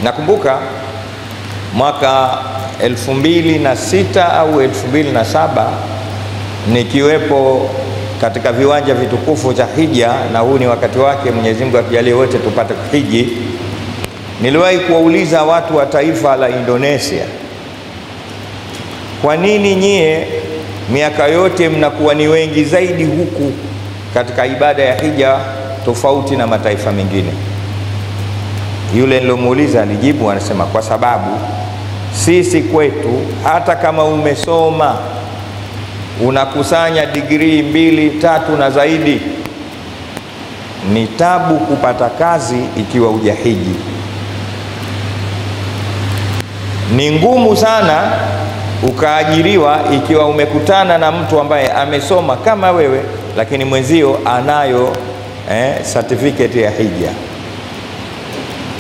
Nakumbuka mwaka 2006 au 2007 nikiwepo katika viwanja vitukufu cha hija, na huu ni wakati wake, Mwenyezi Mungu atujalie wote tupate kuhiji. Niliwahi kuwauliza watu wa taifa la Indonesia, kwa nini nyie miaka yote mnakuwa ni wengi zaidi huku katika ibada ya hija tofauti na mataifa mengine? Yule nilomuuliza alijibu, anasema kwa sababu sisi kwetu hata kama umesoma unakusanya degree 2, 3 na zaidi, ni tabu kupata kazi ikiwa hujahiji. Ni ngumu sana ukaajiriwa ikiwa umekutana na mtu ambaye amesoma kama wewe lakini mwenzio anayo certificate ya hija.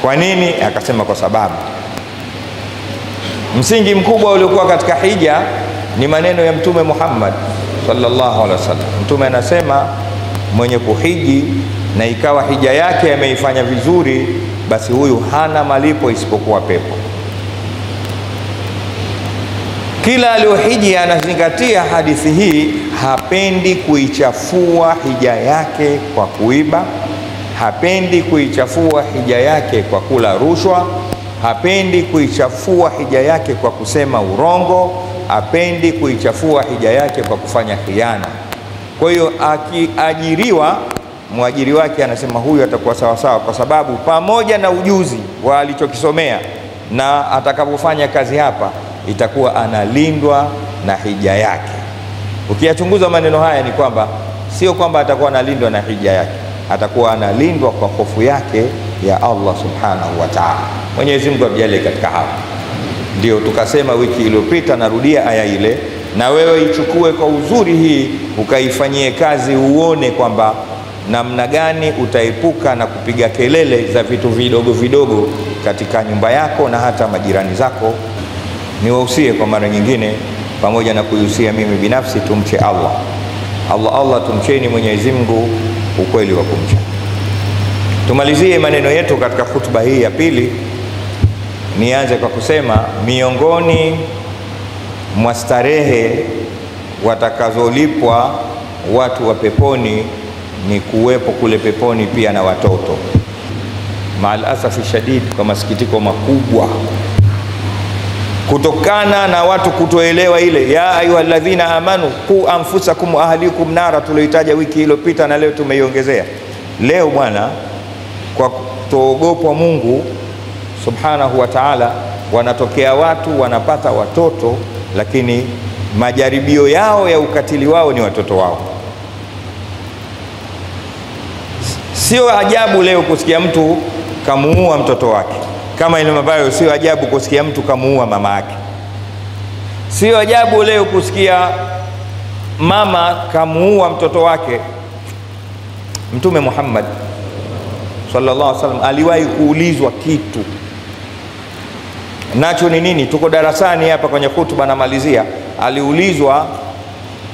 Kwa nini? Akasema kwa sababu msingi mkubwa uliokuwa katika hija ni maneno ya Mtume Muhammad sallallahu alaihi wasallam. Mtume anasema mwenye kuhiji na ikawa hija yake ameifanya vizuri, basi huyu hana malipo isipokuwa pepo. Kila aliohiji anazingatia hadithi hii, hapendi kuichafua hija yake kwa kuiba, hapendi kuichafua hija yake kwa kula rushwa, hapendi kuichafua hija yake kwa kusema urongo, hapendi kuichafua hija yake kwa kufanya khiana. Kwa hiyo akiajiriwa, mwajiri wake anasema huyu atakuwa sawa sawa, kwa sababu pamoja na ujuzi wa alichokisomea na atakapofanya kazi hapa itakuwa analindwa na hija yake. Ukiyachunguza maneno haya ni kwamba sio kwamba atakuwa analindwa na hija yake, atakuwa analindwa kwa hofu yake ya Allah subhanahu wa ta'ala. Mwenyezi Mungu atujalie katika hapo. Ndio tukasema wiki iliyopita, narudia aya ile, na wewe ichukue kwa uzuri hii ukaifanyie kazi, uone kwamba namna gani utaepuka na kupiga kelele za vitu vidogo vidogo katika nyumba yako na hata majirani zako. Niwahusie kwa mara nyingine, pamoja na kuhusia mimi binafsi, tumche Allah. Allah tumcheni Mwenyezi Mungu ukweli wa kumcha. Tumalizie maneno yetu katika hutuba hii ya pili. Nianze kwa kusema miongoni mwa starehe watakazolipwa watu wa peponi ni kuwepo kule peponi pia na watoto. Maal asafi shadid, kwa masikitiko makubwa, kutokana na watu kutoelewa ile ya ayyuhalladhina amanu qu anfusakum wa ahlikum nara tulioitaja wiki iliyopita, na leo tumeiongezea. Leo bwana, kwa kutoogopa Mungu subhanahu wa ta'ala, wanatokea watu wanapata watoto, lakini majaribio yao ya ukatili wao ni watoto wao. Sio ajabu leo kusikia mtu kamuua mtoto wake, kama ile ambayo sio ajabu kusikia mtu kamuua mama yake. Sio ajabu leo kusikia mama kamuua mtoto wake. Mtume Muhammad sallallahu alaihi wasallam aliwahi kuulizwa kitu, nacho ni nini? Tuko darasani hapa kwenye hutuba namalizia. Aliulizwa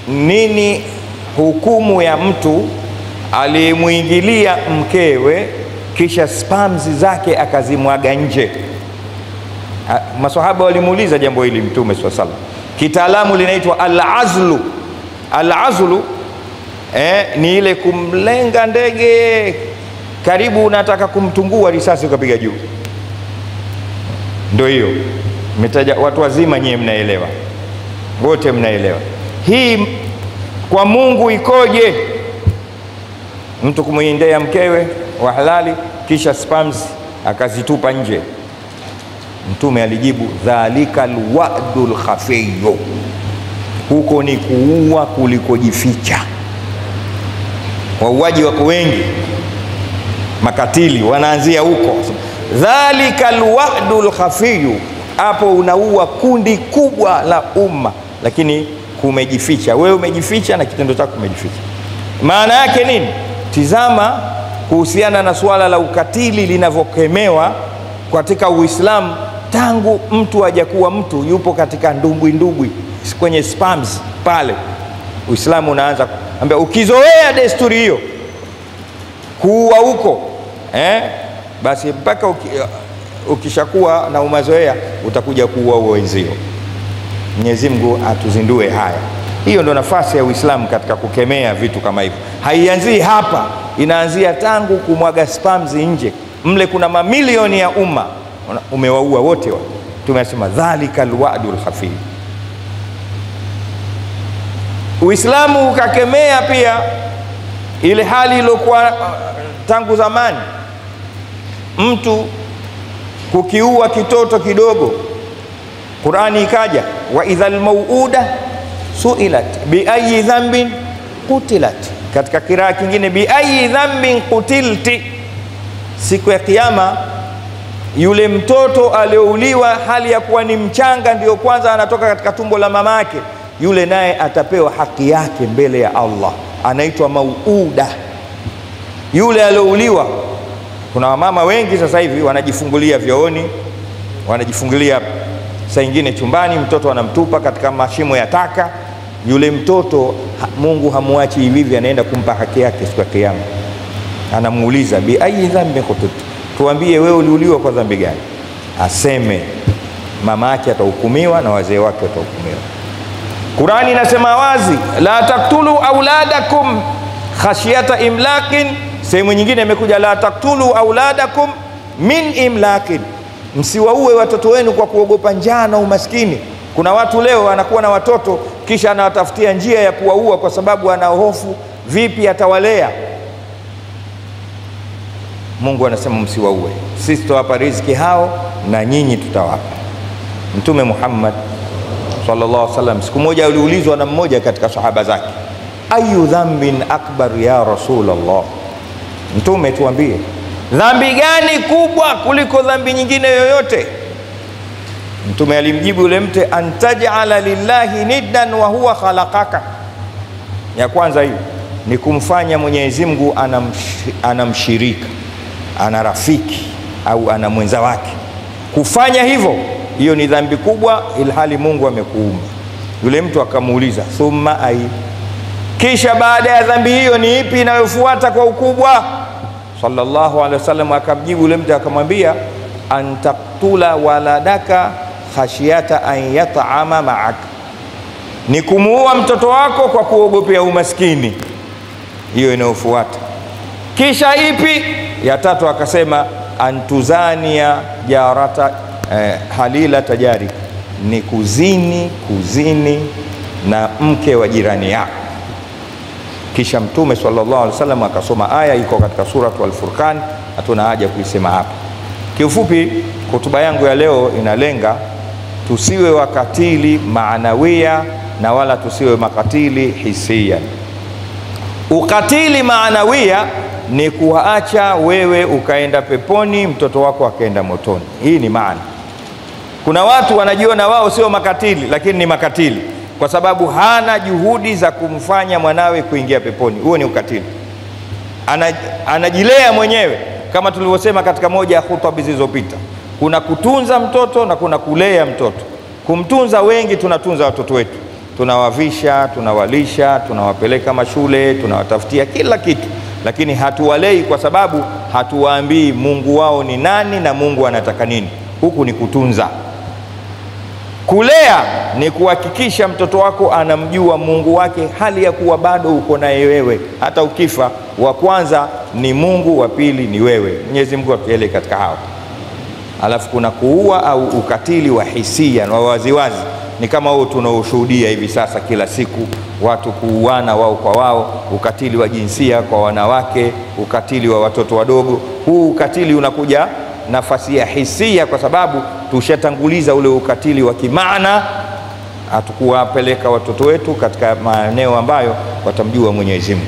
nini hukumu ya mtu aliyemuingilia mkewe kisha spams zake akazimwaga nje. Maswahaba walimuuliza jambo hili Mtume sallallahu alaihi wasallam. Kitaalamu linaitwa al-azlu. Al-azlu ni ile kumlenga ndege karibu unataka kumtungua risasi ukapiga juu. Ndio hiyo. Metaja watu wazima, nyie mnaelewa. Wote mnaelewa. Hii kwa Mungu ikoje? Mtu kumuindea mkewe wa halali kisha spams akazitupa nje. Mtume alijibu dhalika alwadul khafiyyu, huko ni kuua kuliko jificha. Wauaji wako wengi, makatili wanaanzia huko. Dhalika alwadul khafiyyu, hapo unaua kundi kubwa la umma, lakini kumejificha. Wewe umejificha na kitendo chako kumejificha. Maana yake nini? Tizama kuhusiana na suala la ukatili linavyokemewa katika Uislamu. Tangu mtu hajakuwa mtu, yupo katika ndumbwi kwenye spams pale, Uislamu unaanza ambia ukizoea desturi hiyo kuua huko basi mpaka ukishakuwa na umazoea utakuja kuua wenzio. Mwenyezi Mungu atuzindue haya. Hiyo ndo nafasi ya Uislamu katika kukemea vitu kama hivyo. Haianzii hapa, inaanzia tangu kumwaga spams nje. Mle kuna mamilioni ya umma, umewaua wote. Tumesema dhalika alwadul khafif. Uislamu ukakemea pia ile hali iliyokuwa tangu zamani, mtu kukiua kitoto kidogo. Qur'ani ikaja, wa idhal mauuda suilat bi ayi dhanbin qutilat. Katika kiraa kingine bi ayi dhanbin qutilti. Siku ya Kiyama yule mtoto aliouliwa hali ya kuwa ni mchanga, ndio kwanza anatoka katika tumbo la mamake, yule naye atapewa haki yake mbele ya Allah, anaitwa mauuda. Yule aliouliwa, kuna wamama wengi sasa hivi wanajifungulia vyooni, wanajifungulia saa nyingine chumbani, mtoto anamtupa katika mashimo ya taka. Yule mtoto Mungu hamuachi hivi, anaenda kumpa haki yake siku ya Kiyama. Anamuuliza bi ayi dhambi qutut, tuambie wewe uliuliwa kwa dhambi gani? Aseme mama yake atahukumiwa na wazee wake watahukumiwa. Qur'ani inasema wazi, la taktulu auladakum khashyata imlakin. Sehemu nyingine imekuja la taktulu auladakum min imlakin, msiwaue watoto wenu kwa kuogopa njaa na umaskini. Kuna watu leo anakuwa na watoto kisha anawatafutia njia ya kuwaua kwa sababu ana hofu vipi atawalea. Mungu anasema msiwaue, sisi tutawapa riziki hao na nyinyi tutawapa. Mtume Muhammad sallallahu alaihi wasallam siku moja aliulizwa na mmoja katika sahaba zake, ayu dhanbin akbar ya Rasulullah, Mtume tuambie dhambi gani kubwa kuliko dhambi nyingine yoyote? Mtume alimjibu yule mtu, antaj'ala lillahi niddan wa huwa khalaqaka. Ya kwanza hiyo ni kumfanya Mwenyezi Mungu anamshirika, ana rafiki au ana mwenza wake. Kufanya hivyo, hiyo ni dhambi kubwa, ilhali Mungu amekuumba. Yule mtu akamuuliza, thumma ai, kisha baada ya dhambi hiyo ni ipi inayofuata kwa ukubwa? Sallallahu alaihi wasallam akamjibu yule mtu akamwambia, antaktula waladaka khashiyata an yat'ama ma'ak, ni kumuua mtoto wako kwa kuogopea umaskini. Hiyo inayofuata. Kisha ipi? Ya tatu akasema, antuzania jarata halila tajari, ni kuzini na mke wa jirani yako. Kisha Mtume sallallahu alaihi wasallam akasoma aya iko katika suratu Al-Furqan, hatuna haja kuisema hapa. Kiufupi, hotuba yangu ya leo inalenga tusiwe wakatili maanawia na wala tusiwe makatili hisia. Ukatili maanawia ni kuacha wewe ukaenda peponi, mtoto wako akaenda motoni. Hii ni maana. Kuna watu wanajiona wao sio makatili, lakini ni makatili kwa sababu hana juhudi za kumfanya mwanawe kuingia peponi. Huo ni ukatili. Anajilea mwenyewe, kama tulivyosema katika moja ya hutuba zilizopita. Kuna kutunza mtoto na kuna kulea mtoto. Kumtunza, wengi tunatunza watoto wetu, tunawavisha, tunawalisha, tunawapeleka mashule, tunawatafutia kila kitu, lakini hatuwalei kwa sababu hatuwaambii Mungu wao ni nani na Mungu anataka nini. Huku ni kutunza. Kulea ni kuhakikisha mtoto wako anamjua Mungu wake hali ya kuwa bado uko naye wewe. Hata ukifa, wa kwanza ni Mungu, wa pili ni wewe. Mwenyezi Mungu atujalie katika hao. Alafu kuna kuua au ukatili wa hisia na waziwazi, ni kama huo tunaoshuhudia hivi sasa kila siku, watu kuuana wao kwa wao, ukatili wa jinsia kwa wanawake, ukatili wa watoto wadogo. Huu ukatili unakuja nafasi ya hisia kwa sababu tushatanguliza ule ukatili wa kimaana, hatukuwapeleka watoto wetu katika maeneo ambayo watamjua Mwenyezi Mungu.